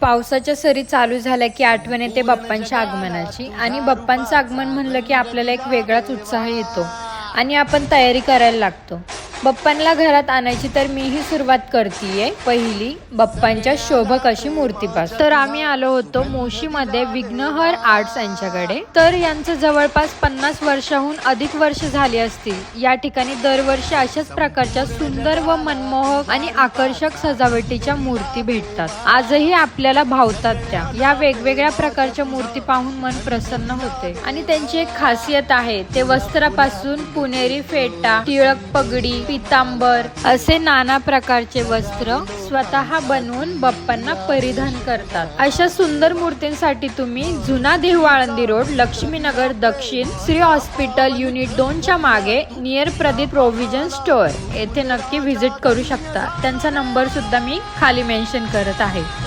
पावसाच्या सरी चालू झाल्या की आठवण येते बाप्पांच्या आगमनाची आणि बाप्पांचं आगमन म्हणलं की आपल्याला एक वेगळाच उत्साह येतो आणि आपण तयारी करायला लागतो। बाप्पांना घरात आणायची तर मीही सुरुवात करतीये पहिली बाप्पांच्या शोभक अशी मूर्तीपासून। तर आम्ही आलो होतो मोशीमध्ये विघ्नहर आर्ट्स यांच्याकडे। तर यांचं जवळपास 50 वर्षाहून अधिक वर्ष झाली असतील। या ठिकाणी दरवर्षी अशाच प्रकारच्या सुंदर व मनमोहक आणि आकर्षक सजावटीच्या मूर्ती भेटतात। आजही आपल्याला भावतात त्या। या वेगवेगळ्या प्रकारच्या मूर्ती पाहून मन प्रसन्न होते आणि त्यांची एक खासियत आहे ते वस्त्रापासून पुणेरी फेटा, टिळक पगडी, पितांबर असे नाना प्रकारचे वस्त्र स्वतः बनवून बाप्पांना परिधान करतात। अशा सुंदर मूर्तींसाठी तुम्ही जुना देहू आळंदी रोड, लक्ष्मीनगर दक्षिण, श्री हॉस्पिटल युनिट 2 च्या मागे नियर प्रदीप प्रोव्हिजन स्टोअर येथे नक्की व्हिजिट करू शकता। त्यांचा नंबर सुद्धा मी खाली मेन्शन करत आहे।